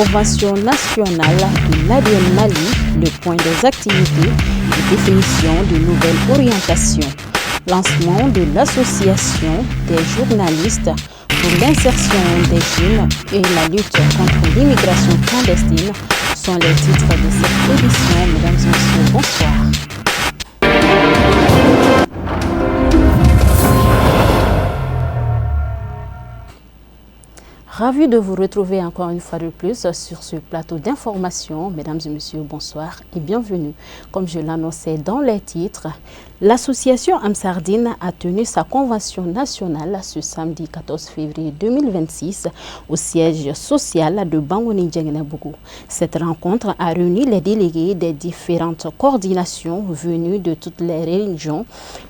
convention nationale de l'ADN Mali, le point des activités et définition de nouvelles orientations. Lancement de l'association des journalistes pour l'insertion des jeunes et la lutte contre l'immigration clandestine sont les titres de cette édition. Mesdames et messieurs, bonsoir. Ravi de vous retrouver encore une fois de plus sur ce plateau d'information. Mesdames et messieurs, bonsoir et bienvenue. Comme je l'annonçais dans les titres, l'association Amsardine a tenu sa convention nationale ce samedi 14 février 2026 au siège social de Bangouni-Djengenebougou. Cette rencontre a réuni les délégués des différentes coordinations venues de toutes les régions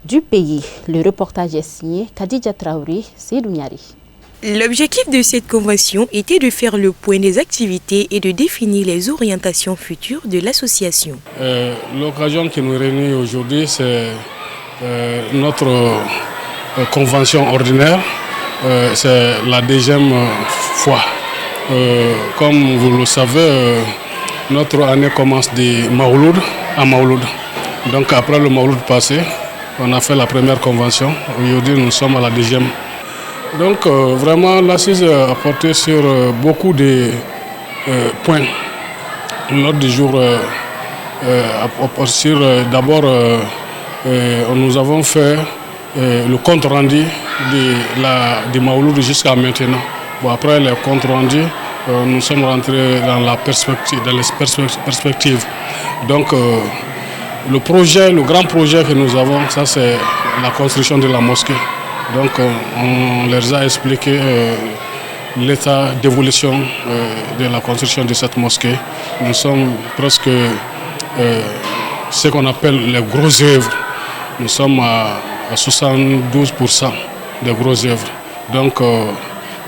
du pays. Le reportage est signé Khadija Traoré, Seydou Niari. L'objectif de cette convention était de faire le point des activités et de définir les orientations futures de l'association. L'occasion qui nous réunit aujourd'hui, c'est notre convention ordinaire. C'est la deuxième fois. Comme vous le savez, notre année commence de Maouloud à Maouloud. Donc après le Maouloud passé, on a fait la première convention. Aujourd'hui, nous sommes à la deuxième. Donc vraiment l'assise a porté sur beaucoup de points. L'ordre du jour d'abord nous avons fait le compte rendu de Maouloud jusqu'à maintenant. Bon, après le compte rendu, nous sommes rentrés dans les perspectives. Donc le grand projet que nous avons, ça c'est la construction de la mosquée. Donc on leur a expliqué l'état d'évolution de la construction de cette mosquée. Nous sommes presque ce qu'on appelle les gros œuvres. Nous sommes à 72% des gros œuvres. Donc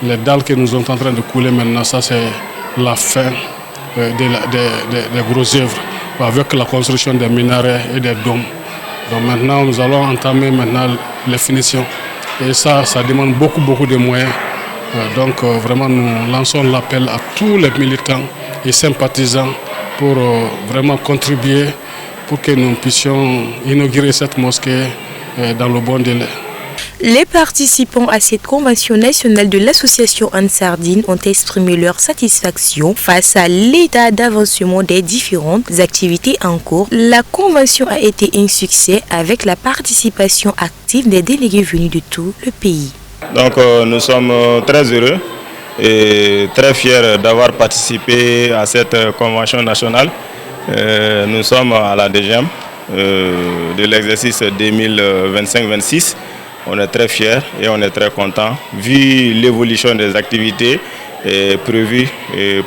les dalles que nous sommes en train de couler maintenant, ça c'est la fin des gros œuvres avec la construction des minarets et des dômes. Donc maintenant nous allons entamer les finitions. Et ça demande beaucoup de moyens. Donc vraiment nous lançons l'appel à tous les militants et sympathisants pour vraiment contribuer pour que nous puissions inaugurer cette mosquée dans le bon délai. Les participants à cette convention nationale de l'association Ansardine ont exprimé leur satisfaction face à l'état d'avancement des différentes activités en cours. La convention a été un succès avec la participation active des délégués venus de tout le pays. Donc nous sommes très heureux et très fiers d'avoir participé à cette convention nationale. Nous sommes à la deuxième de l'exercice 2025-26. On est très fiers et on est très contents vu l'évolution des activités prévues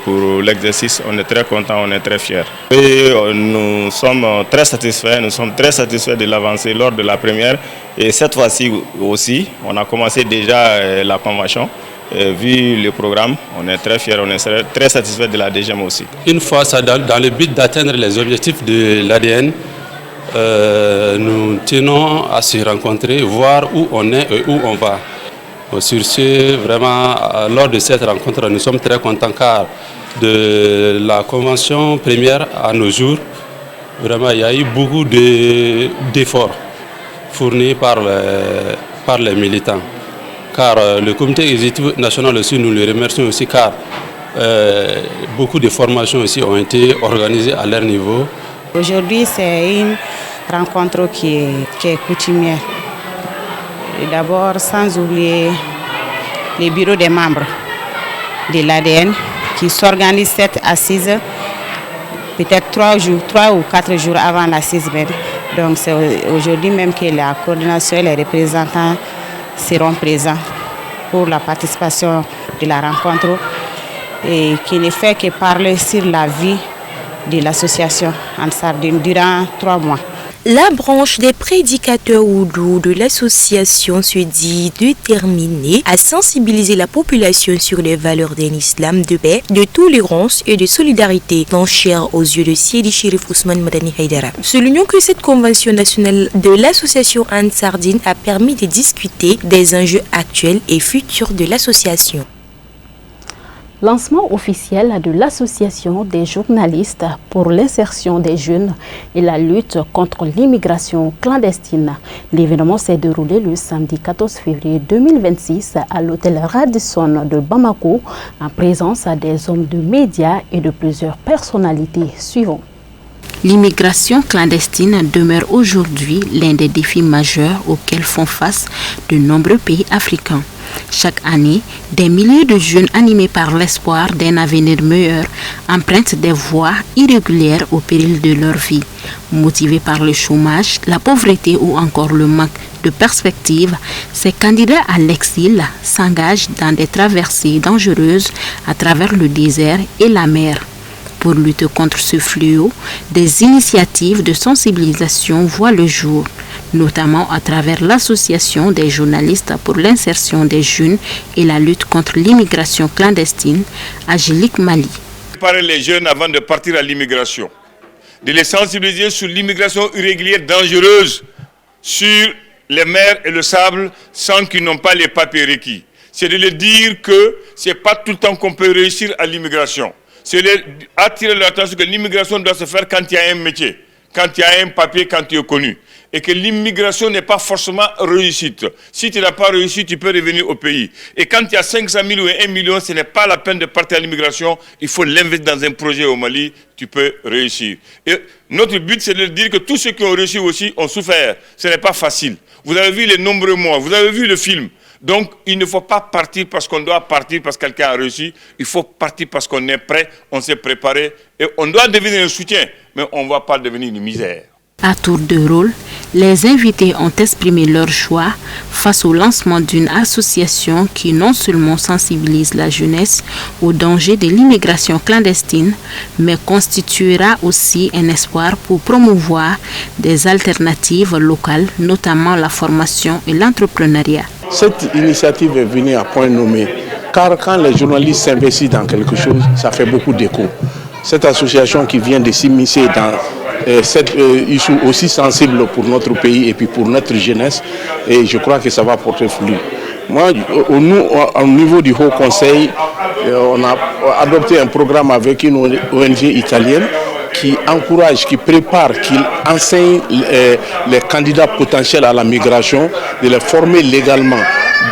pour l'exercice. On est très contents, on est très fiers. Et nous sommes très satisfaits de l'avancée lors de la première. Et cette fois-ci aussi, on a commencé déjà la convention. Vu le programme, on est très fiers, on est très satisfaits de la deuxième aussi. Une fois ça, dans le but d'atteindre les objectifs de l'ADN, nous tenons à se rencontrer, voir où on est et où on va. Sur ce, vraiment, lors de cette rencontre, nous sommes très contents car de la convention première à nos jours, vraiment, il y a eu beaucoup d'efforts fournis par les militants. Car le comité exécutif national aussi, nous le remercions aussi car beaucoup de formations aussi ont été organisées à leur niveau. Aujourd'hui, c'est une rencontre qui est coutumière. D'abord, sans oublier les bureaux des membres de l'ADN qui s'organisent cette assise peut-être 3 ou 4 jours avant l'assise même. Donc c'est aujourd'hui même que la coordination et les représentants seront présents pour la participation de la rencontre et qui ne fait que parler sur la vie de l'association Ansardine durant 3 mois. La branche des prédicateurs oudou de l'association se dit déterminée à sensibiliser la population sur les valeurs d'un islam de paix, de tolérance et de solidarité, tant cher aux yeux de Sidi Chérif Ousmane Madani Haïdara. Soulignons que cette convention nationale de l'association Ansardine a permis de discuter des enjeux actuels et futurs de l'association. Lancement officiel de l'Association des journalistes pour l'insertion des jeunes et la lutte contre l'immigration clandestine. L'événement s'est déroulé le samedi 14 février 2026 à l'hôtel Radisson de Bamako en présence des hommes de médias et de plusieurs personnalités suivantes. L'immigration clandestine demeure aujourd'hui l'un des défis majeurs auxquels font face de nombreux pays africains. Chaque année, des milliers de jeunes animés par l'espoir d'un avenir meilleur empruntent des voies irrégulières au péril de leur vie. Motivés par le chômage, la pauvreté ou encore le manque de perspective, ces candidats à l'exil s'engagent dans des traversées dangereuses à travers le désert et la mer. Pour lutter contre ce fléau, des initiatives de sensibilisation voient le jour, notamment à travers l'Association des journalistes pour l'insertion des jeunes et la lutte contre l'immigration clandestine, Agilic Mali. Préparer les jeunes avant de partir à l'immigration, de les sensibiliser sur l'immigration irrégulière dangereuse sur les mers et le sable sans qu'ils n'ont pas les papiers requis. C'est de leur dire que ce n'est pas tout le temps qu'on peut réussir à l'immigration. C'est attirer l'attention que l'immigration doit se faire quand il y a un métier, quand il y a un papier, quand tu es connu. Et que l'immigration n'est pas forcément réussite. Si tu n'as pas réussi, tu peux revenir au pays. Et quand il y a 500 000 ou 1 million, ce n'est pas la peine de partir à l'immigration. Il faut l'investir dans un projet au Mali, tu peux réussir. Et notre but, c'est de dire que tous ceux qui ont réussi aussi ont souffert. Ce n'est pas facile. Vous avez vu les nombreux mois, vous avez vu le film. Donc, il ne faut pas partir parce qu'on doit partir parce que quelqu'un a réussi. Il faut partir parce qu'on est prêt, on s'est préparé. Et on doit devenir un soutien, mais on ne va pas devenir une misère. À tour de rôle, les invités ont exprimé leur choix face au lancement d'une association qui non seulement sensibilise la jeunesse au danger de l'immigration clandestine, mais constituera aussi un espoir pour promouvoir des alternatives locales, notamment la formation et l'entrepreneuriat. Cette initiative est venue à point nommé, car quand les journalistes s'investissent dans quelque chose, ça fait beaucoup d'écho. Cette association qui vient de s'immiscer dans cette issue aussi sensible pour notre pays et puis pour notre jeunesse, et je crois que ça va porter fruit. Moi, au niveau du Haut Conseil, on a adopté un programme avec une ONG italienne qui encourage, qui prépare, qui enseigne les candidats potentiels à la migration, de les former légalement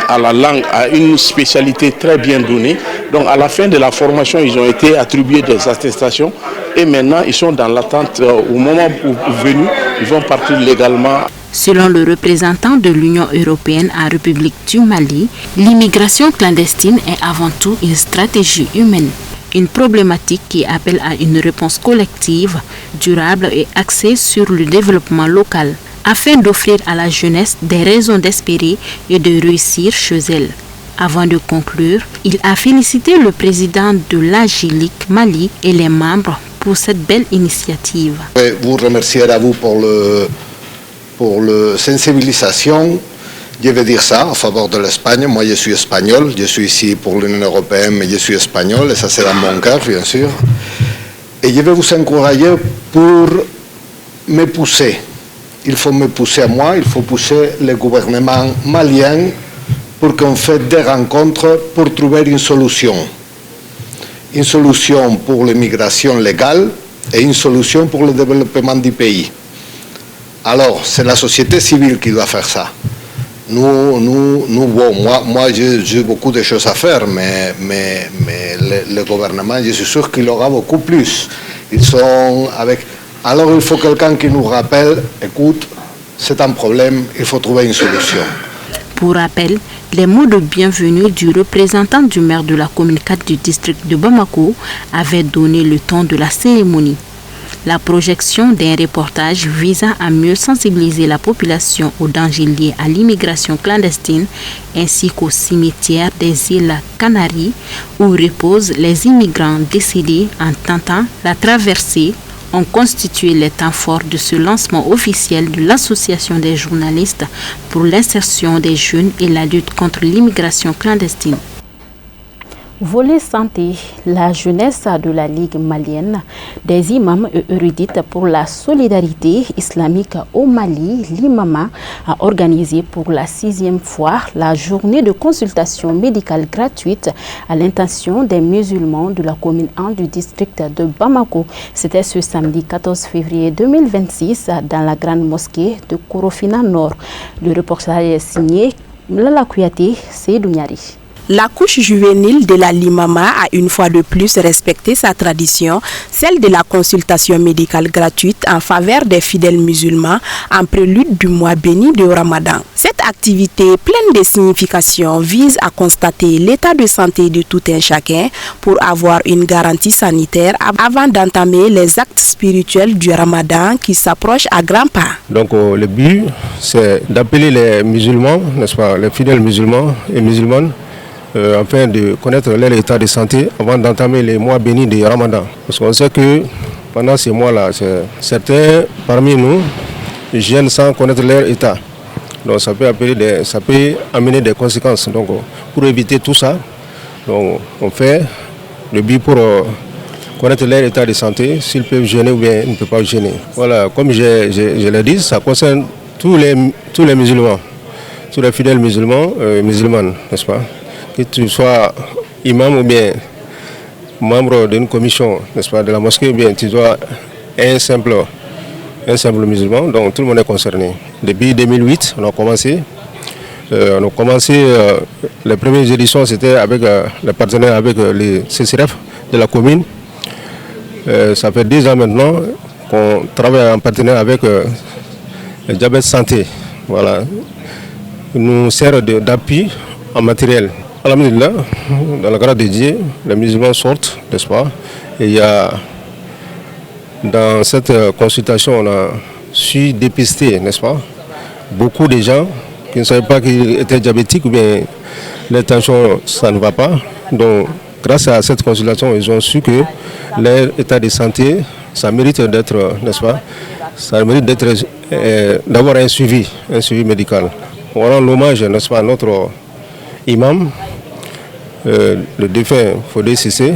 à la langue, à une spécialité très bien donnée. Donc à la fin de la formation, ils ont été attribués des attestations et maintenant ils sont dans l'attente. Au moment venu, ils vont partir légalement. Selon le représentant de l'Union européenne en République du Mali, l'immigration clandestine est avant tout une stratégie humaine. Une problématique qui appelle à une réponse collective, durable et axée sur le développement local, afin d'offrir à la jeunesse des raisons d'espérer et de réussir chez elle. Avant de conclure, il a félicité le président de l'Agilic Mali et les membres pour cette belle initiative. Je vais vous remercier à vous pour la sensibilisation. Je vais dire ça en faveur de l'Espagne. Moi, je suis espagnol. Je suis ici pour l'Union européenne, mais je suis espagnol. Et ça, c'est dans mon cœur, bien sûr. Et je vais vous encourager pour me pousser. Il faut me pousser à moi. Il faut pousser le gouvernement malien pour qu'on fasse des rencontres pour trouver une solution. Une solution pour l'immigration légale et une solution pour le développement du pays. Alors, c'est la société civile qui doit faire ça. Moi j'ai beaucoup de choses à faire, mais le gouvernement, je suis sûr qu'il aura beaucoup plus. Ils sont avec... Alors il faut quelqu'un qui nous rappelle, écoute, c'est un problème, il faut trouver une solution. Pour rappel, les mots de bienvenue du représentant du maire de la commune 4 du district de Bamako avaient donné le ton de la cérémonie. La projection d'un reportage visant à mieux sensibiliser la population aux dangers liés à l'immigration clandestine ainsi qu'au cimetière des îles Canaries où reposent les immigrants décédés en tentant la traversée ont constitué les temps forts de ce lancement officiel de l'Association des journalistes pour l'insertion des jeunes et la lutte contre l'immigration clandestine. Volet santé, la jeunesse de la Ligue malienne des imams et érudites pour la solidarité islamique au Mali, l'IMAMA, a organisé pour la 6e fois la journée de consultation médicale gratuite à l'intention des musulmans de la commune 1 du district de Bamako. C'était ce samedi 14 février 2026 dans la grande mosquée de Korofina Nord. Le reportage est signé Lala Kouyaté, Seydou Niari. La couche juvénile de la Limama a une fois de plus respecté sa tradition, celle de la consultation médicale gratuite en faveur des fidèles musulmans en prélude du mois béni de Ramadan. Cette activité pleine de signification vise à constater l'état de santé de tout un chacun pour avoir une garantie sanitaire avant d'entamer les actes spirituels du Ramadan qui s'approchent à grands pas. Donc le but, c'est d'appeler les musulmans, n'est-ce pas, les fidèles musulmans et musulmanes, afin de connaître leur état de santé avant d'entamer les mois bénis de Ramadan. Parce qu'on sait que pendant ces mois-là, certains parmi nous viennent sans connaître leur état. Donc ça peut amener des conséquences. Donc pour éviter tout ça, donc, on fait le but pour connaître leur état de santé, s'ils peuvent jeûner ou bien ils ne peuvent pas jeûner. Voilà, comme je l'ai dit, ça concerne tous les musulmans, tous les fidèles musulmans et musulmanes, n'est-ce pas? Que tu sois imam ou bien membre d'une commission, n'est-ce pas, de la mosquée, ou bien tu sois un simple musulman, donc tout le monde est concerné. Depuis 2008, on a commencé. Les premières éditions, c'était avec les partenaires, avec les CCRF de la commune. Ça fait 10 ans maintenant qu'on travaille en partenaire avec le Diabète Santé. Voilà. Il nous sert d'appui en matériel. Alhamdulillah, dans la grâce de Dieu, les musulmans sortent, n'est-ce pas? Et il y a, dans cette consultation, on a su dépister, n'est-ce pas, beaucoup de gens qui ne savaient pas qu'ils étaient diabétiques ou bien leur tension, ça ne va pas. Donc, grâce à cette consultation, ils ont su que leur état de santé, ça mérite d'être, n'est-ce pas, ça mérite d'avoir un suivi médical. On rend l'hommage, n'est-ce pas, à notre imam, le défunt Fodé Cissé,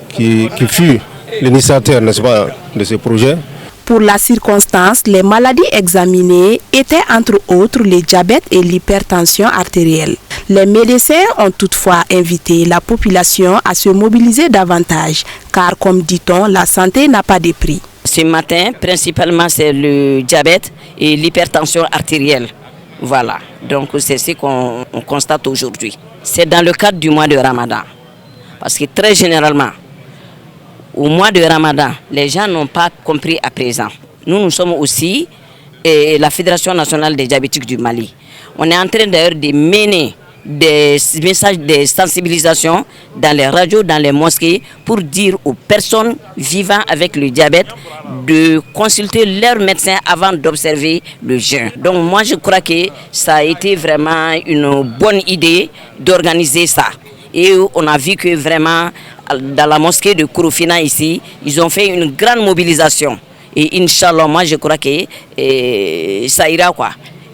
qui fut l'initiateur, n'est-ce pas, de ce projet. Pour la circonstance, les maladies examinées étaient entre autres le diabète et l'hypertension artérielle. Les médecins ont toutefois invité la population à se mobiliser davantage, car comme dit-on, la santé n'a pas de prix. Ce matin, principalement, c'est le diabète et l'hypertension artérielle. Voilà, donc c'est ce qu'on constate aujourd'hui. C'est dans le cadre du mois de Ramadan. Parce que très généralement, au mois de Ramadan, les gens n'ont pas compris à présent. Nous sommes aussi la Fédération nationale des diabétiques du Mali. On est en train d'ailleurs de mener des messages de sensibilisation dans les radios, dans les mosquées, pour dire aux personnes vivant avec le diabète de consulter leur médecin avant d'observer le jeûne. Donc moi je crois que ça a été vraiment une bonne idée d'organiser ça. Et on a vu que vraiment dans la mosquée de Korofina ici, ils ont fait une grande mobilisation. Et Inch'Allah, moi je crois que ça ira quoi.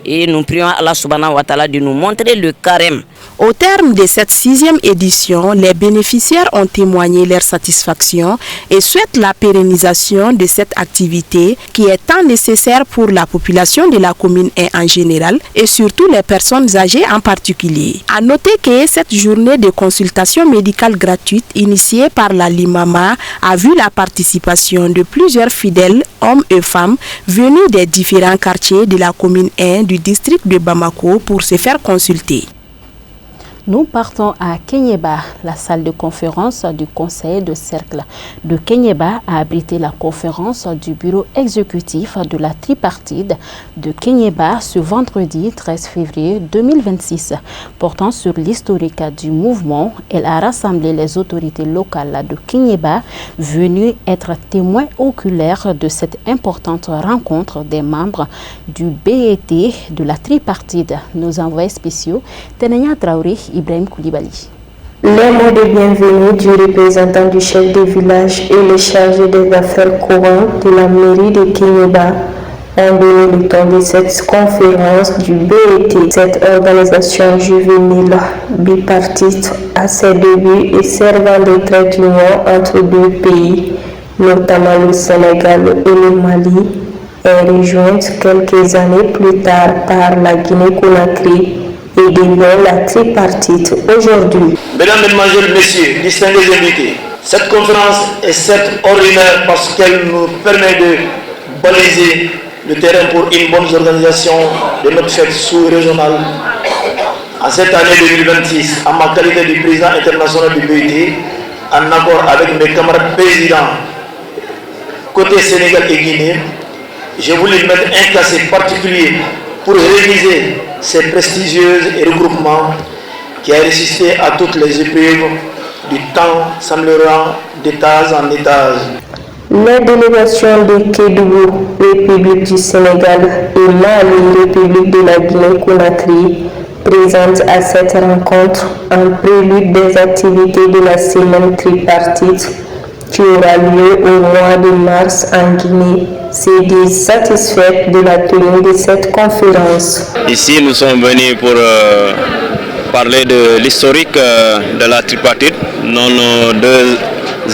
Et nous prions Allah subhanahu wa ta'ala de nous montrer le carême. Au terme de cette 6e édition, les bénéficiaires ont témoigné leur satisfaction et souhaitent la pérennisation de cette activité qui est tant nécessaire pour la population de la commune en général et surtout les personnes âgées en particulier. À noter que cette journée de consultation médicale gratuite initiée par la Limama a vu la participation de plusieurs fidèles, hommes et femmes, venus des différents quartiers de la commune 1 du district de Bamako pour se faire consulter. Nous partons à Kéniéba. La salle de conférence du conseil de cercle de Kéniéba a abrité la conférence du bureau exécutif de la tripartite de Kéniéba ce vendredi 13 février 2026. Portant sur l'historique du mouvement, elle a rassemblé les autorités locales de Kéniéba venues être témoins oculaires de cette importante rencontre des membres du BET de la tripartite. Nos envoyés spéciaux, Tenenya Traoré, Ibrahim Koulibaly. Les mots de bienvenue du représentant du chef de village et le chargé des affaires courantes de la mairie de Kéniéba ont donné le temps de cette conférence du BET. Cette organisation juvénile bipartite à ses débuts et servant de trait d'union entre deux pays, notamment le Sénégal et le Mali, est rejointe quelques années plus tard par la Guinée-Conakry et devient la tripartite aujourd'hui. Mesdames, Mesdemoiselles, Messieurs, distingués invités, cette conférence est certes ordinaire parce qu'elle nous permet de baliser le terrain pour une bonne organisation de notre fête sous-régionale. En cette année 2026, en ma qualité de président international du BET, en accord avec mes camarades présidents côté Sénégal et Guinée, j'ai voulu mettre un cachet particulier pour réviser ces prestigieux regroupements qui a résisté à toutes les épreuves du temps, s'améliorant d'étage en étage. La délégation de Kédougou, République du Sénégal, et Mali, République de la Guinée-Conakry, présente à cette rencontre un prélude des activités de la semaine tripartite qui aura lieu au mois de mars en Guinée, se disent satisfaits de la tenue de cette conférence. Ici, nous sommes venus pour parler de l'historique de la tripartite. Nos deux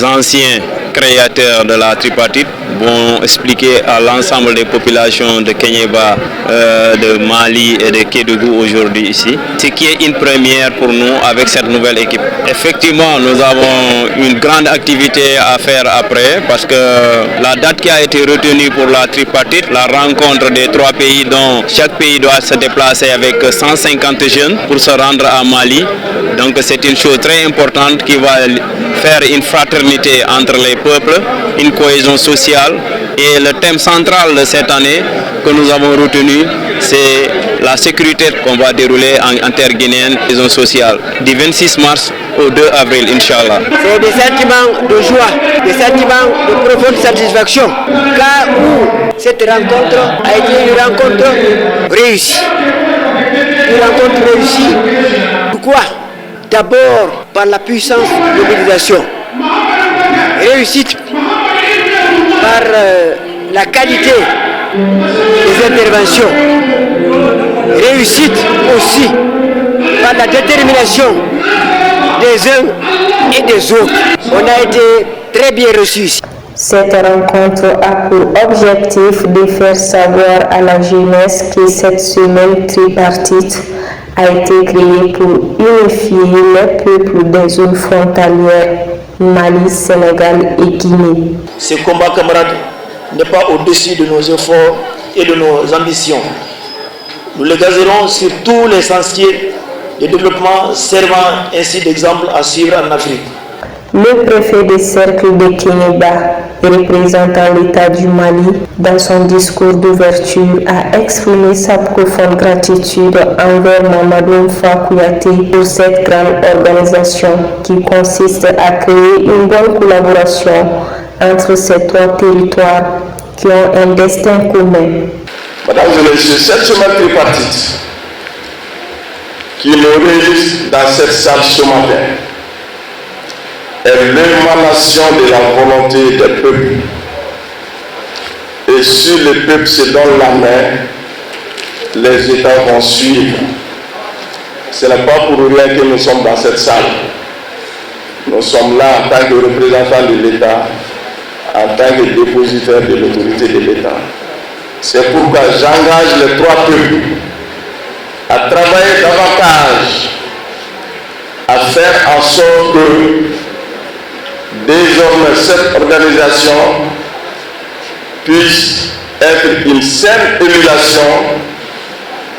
anciens créateurs de la tripartite vont expliquer à l'ensemble des populations de Kéniéba, de Mali et de Kédougou aujourd'hui ici, ce qui est une première pour nous avec cette nouvelle équipe. Effectivement, nous avons une grande activité à faire après parce que la date qui a été retenue pour la tripartite, la rencontre des trois pays dont chaque pays doit se déplacer avec 150 jeunes pour se rendre à Mali. Donc c'est une chose très importante qui va faire une fraternité entre les peuples, une cohésion sociale. Et le thème central de cette année que nous avons retenu, c'est la sécurité qu'on va dérouler en interguinéenne, cohésion sociale, du 26 mars au 2 avril, Inch'Allah. C'est des sentiments de joie, des sentiments de profonde satisfaction, car cette rencontre a été une rencontre réussie. Une rencontre réussie, pourquoi? D'abord par la puissance de mobilisation, réussite par la qualité des interventions, réussite aussi par la détermination des uns et des autres. On a été très bien reçus. Cette rencontre a pour objectif de faire savoir à la jeunesse que cette semaine tripartite a été créée pour unifier les peuples des zones frontalières Mali, Sénégal et Guinée. Ce combat, camarades, n'est pas au-dessus de nos efforts et de nos ambitions. Nous le gazerons sur tous les sentiers de développement servant ainsi d'exemple à suivre en Afrique. Le préfet des cercles de Kéniéba, représentant l'État du Mali, dans son discours d'ouverture, a exprimé sa profonde gratitude envers Mamadou Mfa Kouyaté pour cette grande organisation qui consiste à créer une bonne collaboration entre ces trois territoires qui ont un destin commun. Mesdames et messieurs, cette semaine tripartite qui nous réunit dans cette salle ce matin est l'émanation de la volonté des peuples. Et si les peuples se donnent la main, les États vont suivre. Ce n'est pas pour rien que nous sommes dans cette salle. Nous sommes là en tant que représentants de l'État, en tant que dépositaires de l'autorité de l'État. C'est pourquoi j'engage les trois peuples à travailler davantage, à faire en sorte que désormais cette organisation puisse être une saine émulation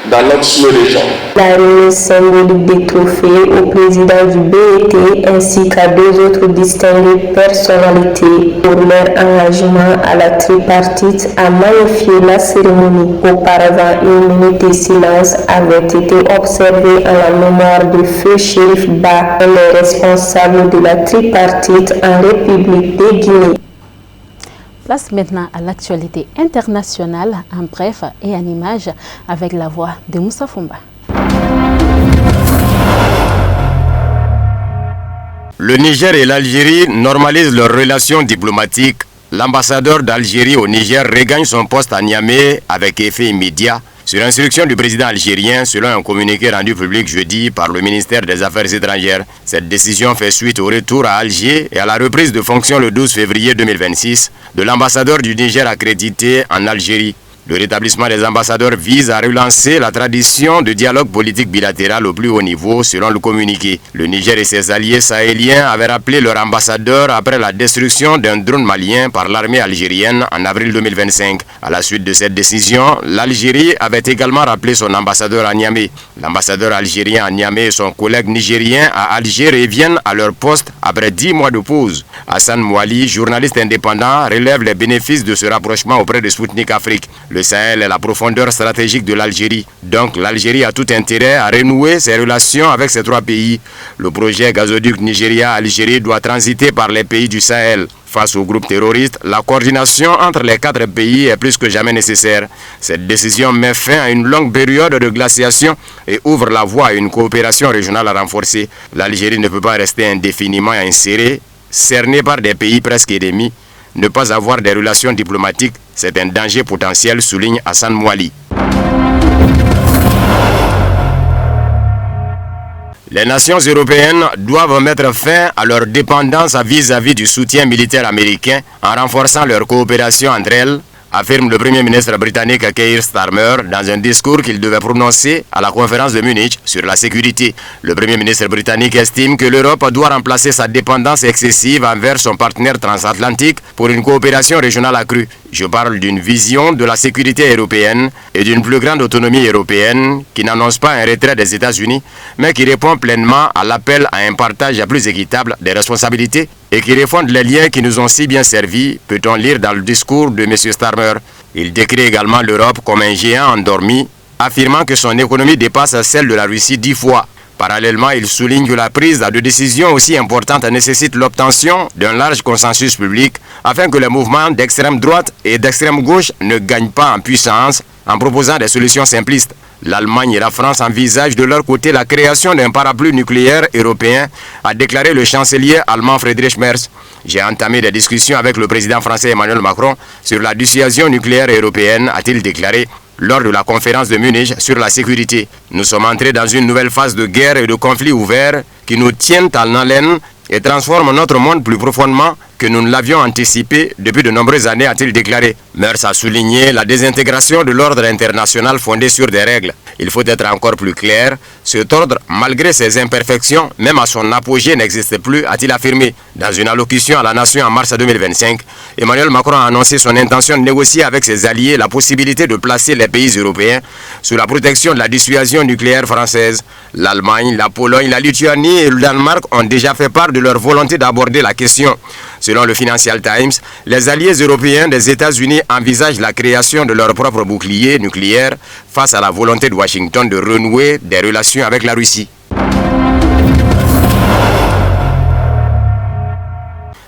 dans notre sous-région. La remise symbolique des trophées au président du BET ainsi qu'à deux autres distinguées personnalités pour leur engagement à la tripartite a magnifié la cérémonie. Auparavant, une minute de silence avait été observée en la mémoire de Feu Chérif Ba, le responsable de la tripartite en République de Guinée. Place maintenant à l'actualité internationale en bref et en images avec la voix de Moussa Fumba. Le Niger et l'Algérie normalisent leurs relations diplomatiques l'ambassadeur d'Algérie au Niger regagne son poste à Niamey avec effet immédiat sur instruction du président algérien, selon un communiqué rendu public jeudi par le ministère des Affaires étrangères. Cette décision fait suite au retour à Alger et à la reprise de fonction le 12 février 2026 de l'ambassadeur du Niger accrédité en Algérie. Le rétablissement des ambassadeurs vise à relancer la tradition de dialogue politique bilatéral au plus haut niveau, selon le communiqué. Le Niger et ses alliés sahéliens avaient rappelé leur ambassadeur après la destruction d'un drone malien par l'armée algérienne en avril 2025. À la suite de cette décision, l'Algérie avait également rappelé son ambassadeur à Niamey. L'ambassadeur algérien à Niamey et son collègue nigérien à Alger reviennent à leur poste après 10 mois de pause. Hassan Mouali, journaliste indépendant, relève les bénéfices de ce rapprochement auprès de Sputnik Afrique. Le Sahel est la profondeur stratégique de l'Algérie. Donc l'Algérie a tout intérêt à renouer ses relations avec ces trois pays. Le projet gazoduc Nigeria-Algérie doit transiter par les pays du Sahel. Face au groupe terroriste, la coordination entre les 4 pays est plus que jamais nécessaire. Cette décision met fin à une longue période de glaciation et ouvre la voie à une coopération régionale renforcée. L'Algérie ne peut pas rester indéfiniment insérée, cernée par des pays presque ennemis. Ne pas avoir des relations diplomatiques, c'est un danger potentiel, souligne Hassan Mouali. Les nations européennes doivent mettre fin à leur dépendance vis-à-vis du soutien militaire américain en renforçant leur coopération entre elles, affirme le Premier ministre britannique Keir Starmer dans un discours qu'il devait prononcer à la conférence de Munich sur la sécurité. Le Premier ministre britannique estime que l'Europe doit remplacer sa dépendance excessive envers son partenaire transatlantique pour une coopération régionale accrue. Je parle d'une vision de la sécurité européenne et d'une plus grande autonomie européenne qui n'annonce pas un retrait des États-Unis, mais qui répond pleinement à l'appel à un partage plus équitable des responsabilités et qui refonde les liens qui nous ont si bien servi, peut-on lire dans le discours de M. Starmer. Il décrit également l'Europe comme un géant endormi, affirmant que son économie dépasse celle de la Russie 10 fois. Parallèlement, il souligne que la prise de décisions aussi importantes nécessite l'obtention d'un large consensus public afin que les mouvements d'extrême droite et d'extrême gauche ne gagnent pas en puissance en proposant des solutions simplistes. L'Allemagne et la France envisagent de leur côté la création d'un parapluie nucléaire européen, a déclaré le chancelier allemand Friedrich Merz. J'ai entamé des discussions avec le président français Emmanuel Macron sur la dissuasion nucléaire européenne, a-t-il déclaré lors de la conférence de Munich sur la sécurité. Nous sommes entrés dans une nouvelle phase de guerre et de conflits ouverts qui nous tiennent en haleine et transforment notre monde plus profondément que nous ne l'avions anticipé depuis de nombreuses années, a-t-il déclaré. Merz a souligné la désintégration de l'ordre international fondé sur des règles. Il faut être encore plus clair. Cet ordre, malgré ses imperfections, même à son apogée, n'existe plus, a-t-il affirmé. Dans une allocution à la nation en mars 2025, Emmanuel Macron a annoncé son intention de négocier avec ses alliés la possibilité de placer les pays européens sous la protection de la dissuasion nucléaire française. L'Allemagne, la Pologne, la Lituanie et le Danemark ont déjà fait part de leur volonté d'aborder la question. Selon le Financial Times, les alliés européens des États-Unis envisagent la création de leur propre bouclier nucléaire face à la volonté de Washington de renouer des relations avec la Russie.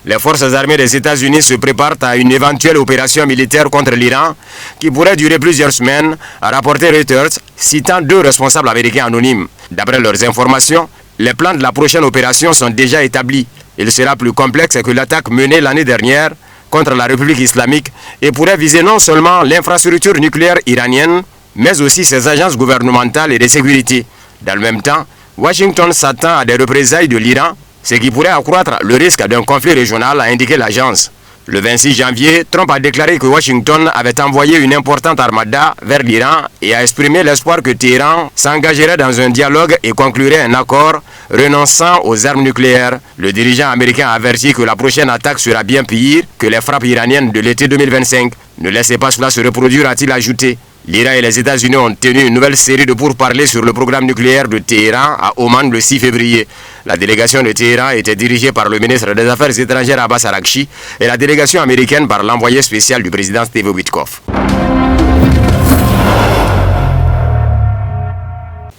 Les forces armées des États-Unis se préparent à une éventuelle opération militaire contre l'Iran qui pourrait durer plusieurs semaines, a rapporté Reuters, citant 2 responsables américains anonymes. D'après leurs informations, les plans de la prochaine opération sont déjà établis. Il sera plus complexe que l'attaque menée l'année dernière contre la République islamique et pourrait viser non seulement l'infrastructure nucléaire iranienne, mais aussi ses agences gouvernementales et de sécurité. Dans le même temps, Washington s'attend à des représailles de l'Iran, ce qui pourrait accroître le risque d'un conflit régional, a indiqué l'agence. Le 26 janvier, Trump a déclaré que Washington avait envoyé une importante armada vers l'Iran et a exprimé l'espoir que Téhéran s'engagerait dans un dialogue et conclurait un accord renonçant aux armes nucléaires. Le dirigeant américain a averti que la prochaine attaque sera bien pire que les frappes iraniennes de l'été 2025. Ne laissez pas cela se reproduire, a-t-il ajouté. L'Iran et les États-Unis ont tenu une nouvelle série de pourparlers sur le programme nucléaire de Téhéran à Oman le 6 février. La délégation de Téhéran était dirigée par le ministre des Affaires étrangères Abbas Araghchi et la délégation américaine par l'envoyé spécial du président Steve Witkoff.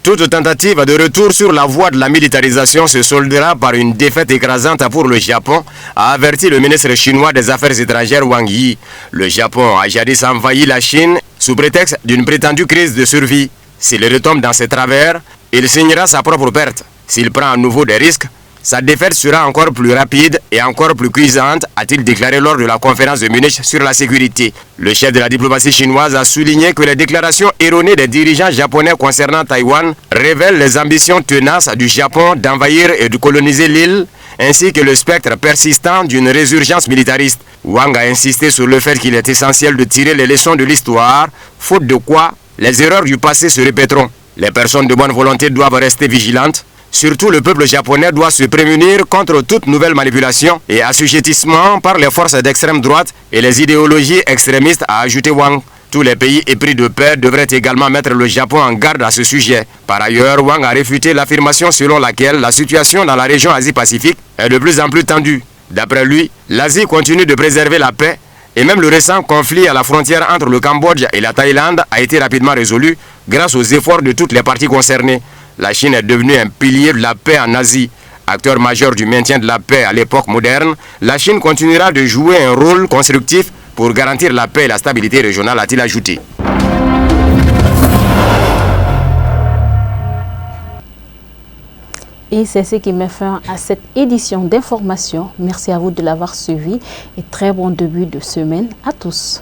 Toute tentative de retour sur la voie de la militarisation se soldera par une défaite écrasante pour le Japon, a averti le ministre chinois des Affaires étrangères Wang Yi. Le Japon a jadis envahi la Chine sous prétexte d'une prétendue crise de survie. S'il retombe dans ses travers, il signera sa propre perte. S'il prend à nouveau des risques, sa défaite sera encore plus rapide et encore plus cuisante, a-t-il déclaré lors de la conférence de Munich sur la sécurité. Le chef de la diplomatie chinoise a souligné que les déclarations erronées des dirigeants japonais concernant Taïwan révèlent les ambitions tenaces du Japon d'envahir et de coloniser l'île, ainsi que le spectre persistant d'une résurgence militariste. Wang a insisté sur le fait qu'il est essentiel de tirer les leçons de l'histoire, faute de quoi les erreurs du passé se répéteront. Les personnes de bonne volonté doivent rester vigilantes. Surtout, le peuple japonais doit se prémunir contre toute nouvelle manipulation et assujettissement par les forces d'extrême droite et les idéologies extrémistes, a ajouté Wang. Tous les pays épris de paix devraient également mettre le Japon en garde à ce sujet. Par ailleurs, Wang a réfuté l'affirmation selon laquelle la situation dans la région Asie-Pacifique est de plus en plus tendue. D'après lui, l'Asie continue de préserver la paix et même le récent conflit à la frontière entre le Cambodge et la Thaïlande a été rapidement résolu grâce aux efforts de toutes les parties concernées. La Chine est devenue un pilier de la paix en Asie. Acteur majeur du maintien de la paix à l'époque moderne, la Chine continuera de jouer un rôle constructif pour garantir la paix et la stabilité régionale, a-t-il ajouté. Et c'est ce qui met fin à cette édition d'information. Merci à vous de l'avoir suivi et très bon début de semaine à tous.